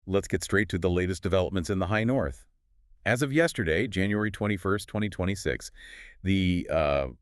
Let's get straight to the latest developments in the high north. As of yesterday, January 21st, 2026, the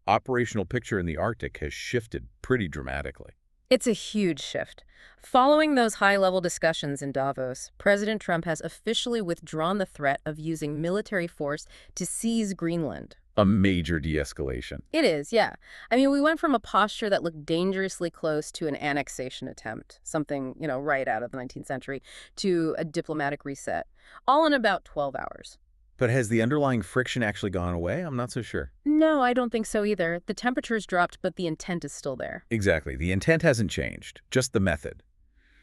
operational picture in the Arctic has shifted pretty dramatically. It's a huge shift. Following those high-level discussions in Davos, President Trump has officially withdrawn the threat of using military force to seize Greenland. A major de-escalation. It is, yeah. I mean, we went from a posture that looked dangerously close to an annexation attempt, something, right out of the 19th century, to a diplomatic reset, all in about 12 hours. But has the underlying friction actually gone away? I'm not so sure. No, I don't think so either. The temperature's dropped, but the intent is still there. Exactly. The intent hasn't changed, just the method.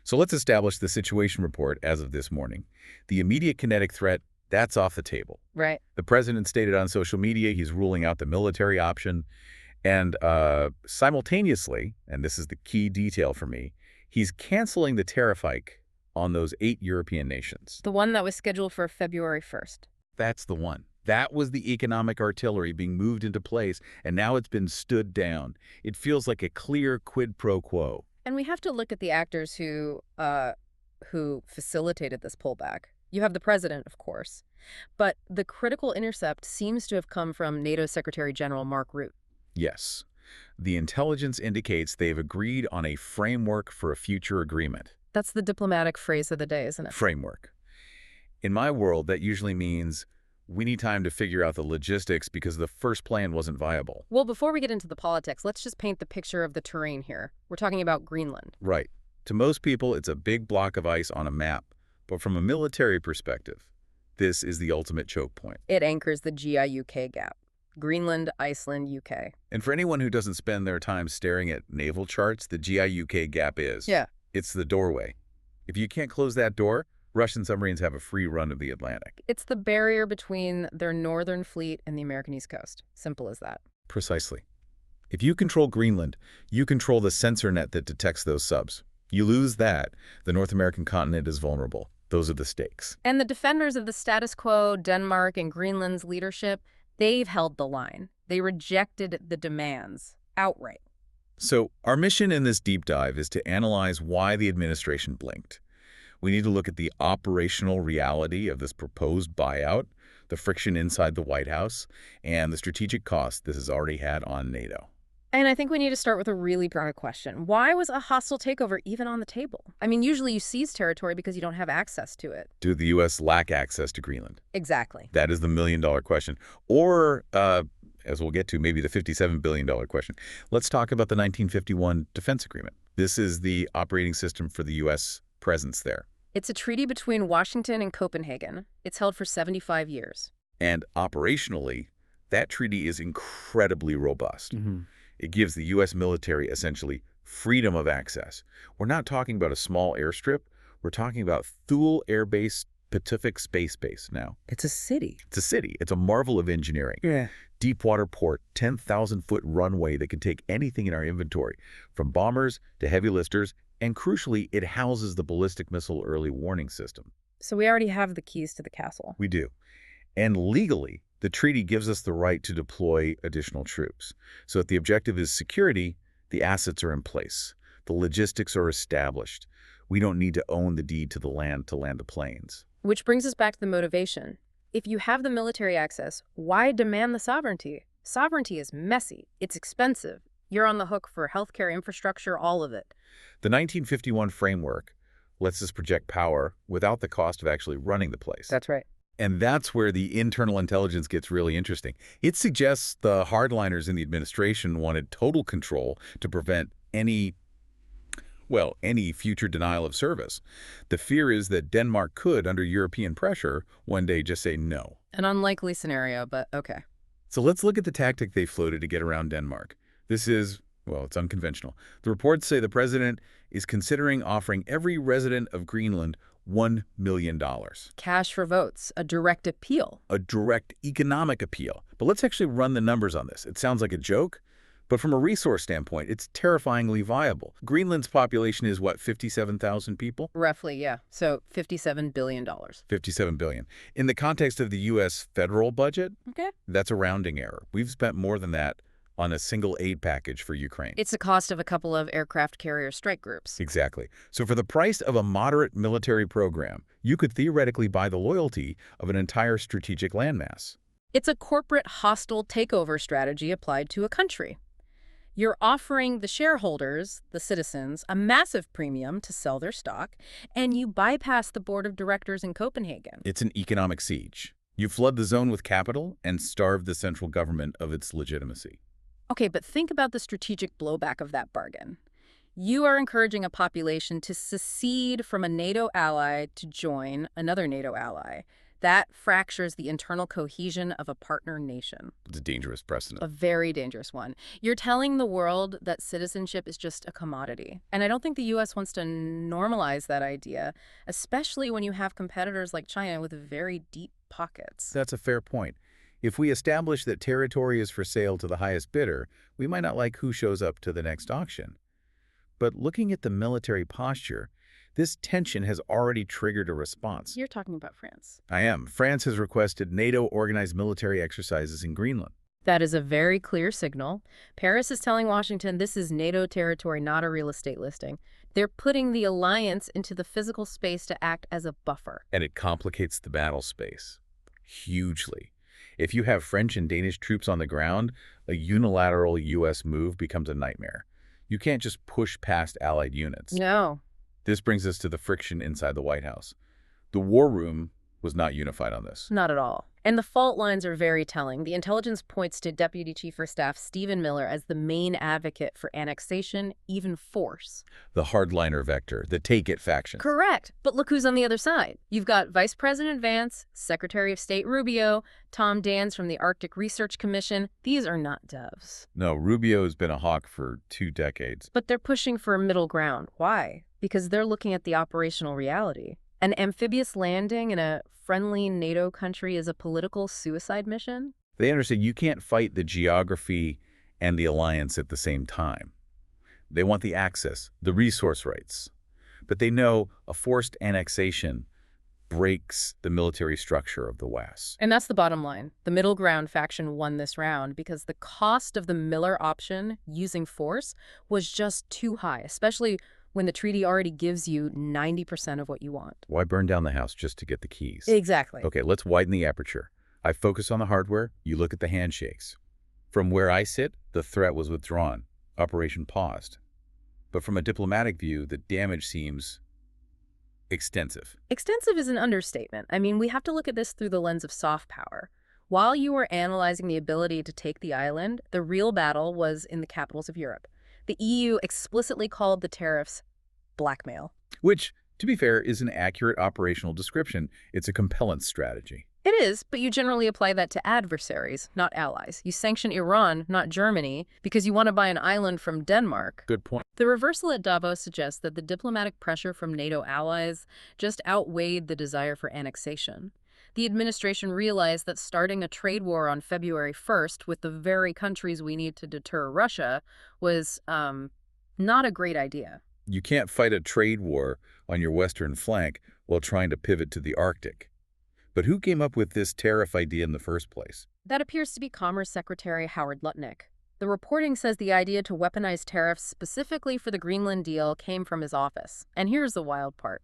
So let's establish the situation report as of this morning. The immediate kinetic threat, that's off the table. Right. The president stated on social media he's ruling out the military option. And simultaneously, and this is the key detail for me, he's canceling the tariff hike on those 8 European nations. The one that was scheduled for February 1st. That's the one. That was the economic artillery being moved into place, and now it's been stood down. It feels like a clear quid pro quo. And we have to look at the actors who facilitated this pullback. You have the president, of course. But the critical intercept seems to have come from NATO Secretary General Mark Rutte. Yes. The intelligence indicates they've agreed on a framework for a future agreement. That's the diplomatic phrase of the day, isn't it? Framework. In my world, that usually means we need time to figure out the logistics because the first plan wasn't viable. Well, before we get into the politics, let's just paint the picture of the terrain here. We're talking about Greenland. Right. To most people, it's a big block of ice on a map. But from a military perspective, this is the ultimate choke point. It anchors the GIUK gap. Greenland, Iceland, UK. And for anyone who doesn't spend their time staring at naval charts, the GIUK gap is. Yeah. It's the doorway. If you can't close that door, Russian submarines have a free run of the Atlantic. It's the barrier between their northern fleet and the American East Coast. Simple as that. Precisely. If you control Greenland, you control the sensor net that detects those subs. You lose that, the North American continent is vulnerable. Those are the stakes. And the defenders of the status quo, Denmark and Greenland's leadership, they've held the line. They rejected the demands outright. So our mission in this deep dive is to analyze why the administration blinked. We need to look at the operational reality of this proposed buyout, the friction inside the White House, and the strategic cost this has already had on NATO. And I think we need to start with a really broad question. Why was a hostile takeover even on the table? I mean, usually you seize territory because you don't have access to it. Do the U.S. lack access to Greenland? Exactly. That is the million-dollar question. Or, as we'll get to, maybe the $57 billion question. Let's talk about the 1951 Defense Agreement. This is the operating system for the U.S. presence there. It's a treaty between Washington and Copenhagen. It's held for 75 years. And operationally, that treaty is incredibly robust. It gives the U.S. military essentially freedom of access. We're not talking about a small airstrip. We're talking about Thule Air Base, Pacific Space Base now. It's a city. It's a city. It's a marvel of engineering. Yeah. Deepwater port, 10,000-foot runway that can take anything in our inventory, from bombers to heavy lifters, and crucially, it houses the ballistic missile early warning system. So we already have the keys to the castle. We do. And legally, the treaty gives us the right to deploy additional troops. So if the objective is security, the assets are in place. The logistics are established. We don't need to own the deed to land the planes. Which brings us back to the motivation. If you have the military access, why demand the sovereignty? Sovereignty is messy. It's expensive. You're on the hook for healthcare, infrastructure, all of it. The 1951 framework lets us project power without the cost of actually running the place. That's right. And that's where the internal intelligence gets really interesting. It suggests the hardliners in the administration wanted total control to prevent any future denial of service. The fear is that Denmark could, under European pressure, one day just say no. An unlikely scenario, but okay. So let's look at the tactic they floated to get around Denmark. This is, well, it's unconventional. The reports say the president is considering offering every resident of Greenland $1 million. Cash for votes, a direct appeal. A direct economic appeal. But let's actually run the numbers on this. It sounds like a joke, but from a resource standpoint, it's terrifyingly viable. Greenland's population is, what, 57,000 people? Roughly, yeah. So $57 billion. $57 billion. In the context of the U.S. federal budget, Okay. that's a rounding error. We've spent more than that on a single aid package for Ukraine. It's the cost of a couple of aircraft carrier strike groups. Exactly. So for the price of a moderate military program, you could theoretically buy the loyalty of an entire strategic landmass. It's a corporate hostile takeover strategy applied to a country. You're offering the shareholders, the citizens, a massive premium to sell their stock, and you bypass the board of directors in Copenhagen. It's an economic siege. You flood the zone with capital and starve the central government of its legitimacy. Okay, but think about the strategic blowback of that bargain. You are encouraging a population to secede from a NATO ally to join another NATO ally. That fractures the internal cohesion of a partner nation. It's a dangerous precedent. A very dangerous one. You're telling the world that citizenship is just a commodity. And I don't think the U.S. wants to normalize that idea, especially when you have competitors like China with very deep pockets. That's a fair point. If we establish that territory is for sale to the highest bidder, we might not like who shows up to the next auction. But looking at the military posture, this tension has already triggered a response. You're talking about France. I am. France has requested NATO-organized military exercises in Greenland. That is a very clear signal. Paris is telling Washington this is NATO territory, not a real estate listing. They're putting the alliance into the physical space to act as a buffer. And it complicates the battle space hugely. If you have French and Danish troops on the ground, a unilateral U.S. move becomes a nightmare. You can't just push past allied units. No. This brings us to the friction inside the White House. The war room was not unified on this. Not at all. And the fault lines are very telling. The intelligence points to Deputy Chief of Staff Stephen Miller as the main advocate for annexation, even force. The hardliner vector, the take-it faction. Correct. But look who's on the other side. You've got Vice President Vance, Secretary of State Rubio, Tom Dans from the Arctic Research Commission. These are not doves. No, Rubio has been a hawk for 2 decades. But they're pushing for a middle ground. Why? Because they're looking at the operational reality. An amphibious landing in a friendly NATO country is a political suicide mission? They understand you can't fight the geography and the alliance at the same time. They want the access, the resource rights. But they know a forced annexation breaks the military structure of the West. And that's the bottom line. The middle ground faction won this round because the cost of the Miller option, using force, was just too high, especially when the treaty already gives you 90% of what you want. Why burn down the house just to get the keys? Exactly. Okay, let's widen the aperture. I focus on the hardware, you look at the handshakes. From where I sit, the threat was withdrawn. Operation paused. But from a diplomatic view, the damage seems extensive. Extensive is an understatement. I mean, we have to look at this through the lens of soft power. While you were analyzing the ability to take the island, the real battle was in the capitals of Europe. The EU explicitly called the tariffs blackmail. Which, to be fair, is an accurate operational description. It's a compellence strategy. It is, but you generally apply that to adversaries, not allies. You sanction Iran, not Germany, because you want to buy an island from Denmark. Good point. The reversal at Davos suggests that the diplomatic pressure from NATO allies just outweighed the desire for annexation. The administration realized that starting a trade war on February 1st with the very countries we need to deter Russia was not a great idea. You can't fight a trade war on your western flank while trying to pivot to the Arctic. But who came up with this tariff idea in the first place? That appears to be Commerce Secretary Howard Lutnick. The reporting says the idea to weaponize tariffs specifically for the Greenland deal came from his office. And here's the wild part.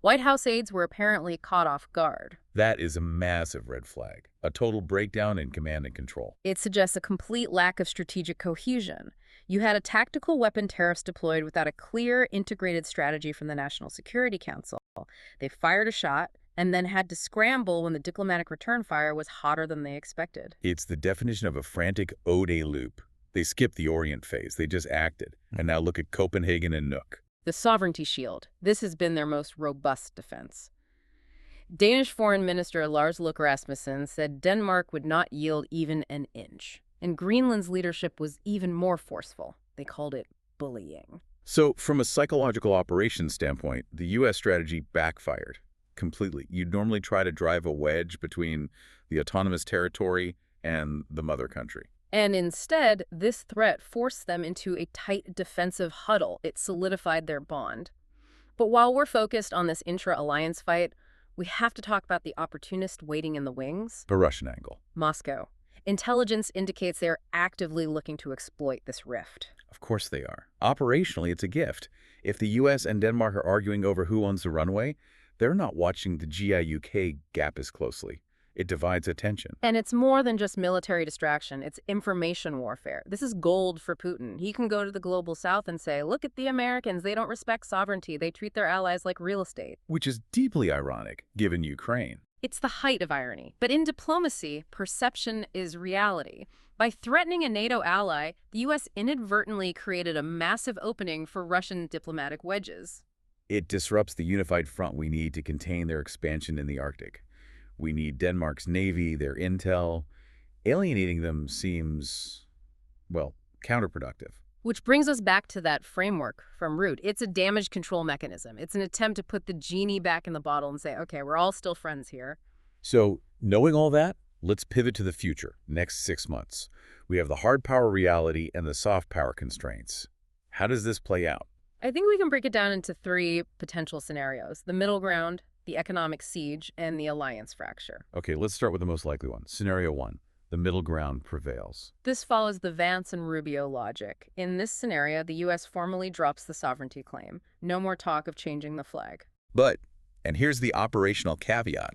White House aides were apparently caught off guard. That is a massive red flag, a total breakdown in command and control. It suggests a complete lack of strategic cohesion. You had a tactical weapon tariffs deployed without a clear, integrated strategy from the National Security Council. They fired a shot and then had to scramble when the diplomatic return fire was hotter than they expected. It's the definition of a frantic Ode loop. They skipped the Orient phase. They just acted. And now look at Copenhagen and Nuuk. The sovereignty shield. This has been their most robust defense. Danish Foreign Minister Lars Løkke Rasmussen said Denmark would not yield even an inch. And Greenland's leadership was even more forceful. They called it bullying. So from a psychological operations standpoint, the U.S. strategy backfired completely. You'd normally try to drive a wedge between the autonomous territory and the mother country. And instead, this threat forced them into a tight defensive huddle. It solidified their bond. But while we're focused on this intra-alliance fight, we have to talk about the opportunist waiting in the wings. The Russian angle. Moscow. Intelligence indicates they are actively looking to exploit this rift. Of course they are. Operationally, it's a gift. If the U.S. and Denmark are arguing over who owns the runway, they're not watching the GIUK gap as closely. It divides attention. And it's more than just military distraction, it's information warfare. This is gold for Putin. He can go to the global south and say, look at the Americans, they don't respect sovereignty, they treat their allies like real estate. Which is deeply ironic, given Ukraine. It's the height of irony. But in diplomacy, perception is reality. By threatening a NATO ally, the U.S. inadvertently created a massive opening for Russian diplomatic wedges. It disrupts the unified front we need to contain their expansion in the Arctic. We need Denmark's navy, their intel. Alienating them seems, well, counterproductive. Which brings us back to that framework from Root. It's a damage control mechanism. It's an attempt to put the genie back in the bottle and say, okay, we're all still friends here. So, knowing all that, let's pivot to the future, next 6 months. We have the hard power reality and the soft power constraints. How does this play out? I think we can break it down into 3 potential scenarios: the middle ground, the economic siege, and the alliance fracture. Okay, let's start with the most likely one. Scenario 1. The middle ground prevails. This follows the Vance and Rubio logic. In this scenario, the U.S. formally drops the sovereignty claim. No more talk of changing the flag. But, and here's the operational caveat,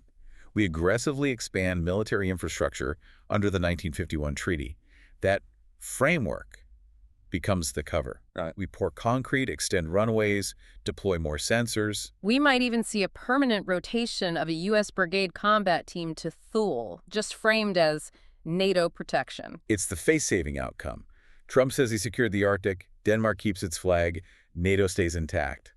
we aggressively expand military infrastructure under the 1951 treaty. That framework becomes the cover. Right. We pour concrete, extend runways, deploy more sensors. We might even see a permanent rotation of a U.S. brigade combat team to Thule, just framed as NATO protection. It's the face-saving outcome. Trump says he secured the Arctic, Denmark keeps its flag, NATO stays intact.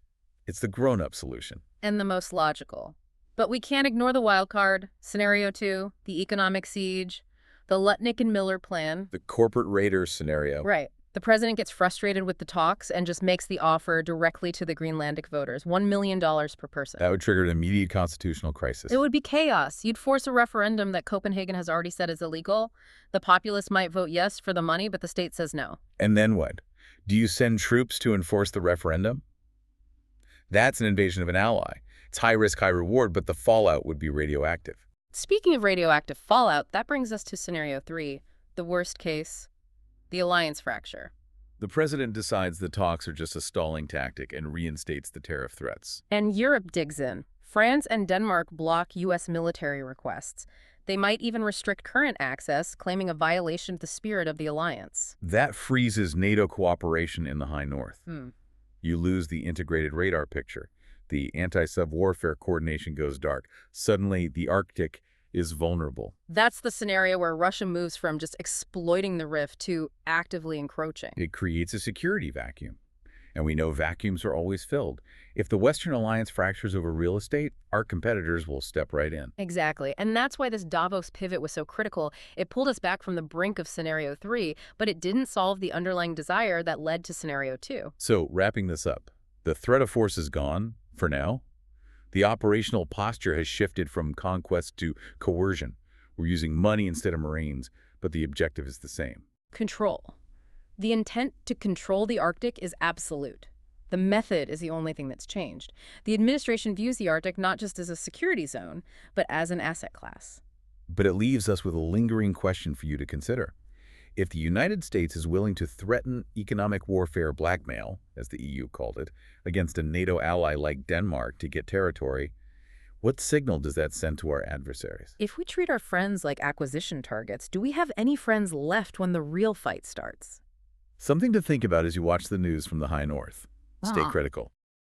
It's the grown-up solution. And the most logical. But we can't ignore the wild card, Scenario 2, the economic siege, the Lutnick and Miller plan. The corporate raiders scenario. Right. The president gets frustrated with the talks and just makes the offer directly to the Greenlandic voters, $1 million per person. That would trigger an immediate constitutional crisis. It would be chaos. You'd force a referendum that Copenhagen has already said is illegal. The populace might vote yes for the money, but the state says no. And then what? Do you send troops to enforce the referendum? That's an invasion of an ally. It's high risk, high reward, but the fallout would be radioactive. Speaking of radioactive fallout, that brings us to Scenario 3, the worst case, the alliance fracture. The president decides the talks are just a stalling tactic and reinstates the tariff threats. And Europe digs in. France and Denmark block U.S. military requests. They might even restrict current access, claiming a violation of the spirit of the alliance. That freezes NATO cooperation in the high north. You lose the integrated radar picture. The anti-sub warfare coordination goes dark. Suddenly, the Arctic is vulnerable. That's the scenario where Russia moves from just exploiting the rift to actively encroaching. It creates a security vacuum. And we know vacuums are always filled. If the Western alliance fractures over real estate, our competitors will step right in. Exactly. And that's why this Davos pivot was so critical. It pulled us back from the brink of Scenario 3, but it didn't solve the underlying desire that led to Scenario 2. So, wrapping this up, the threat of force is gone, for now. The operational posture has shifted from conquest to coercion. We're using money instead of Marines, but the objective is the same. Control. The intent to control the Arctic is absolute. The method is the only thing that's changed. The administration views the Arctic not just as a security zone, but as an asset class. But it leaves us with a lingering question for you to consider. If the United States is willing to threaten economic warfare blackmail, as the EU called it, against a NATO ally like Denmark to get territory, what signal does that send to our adversaries? If we treat our friends like acquisition targets, do we have any friends left when the real fight starts? Something to think about as you watch the news from the high north. Stay critical.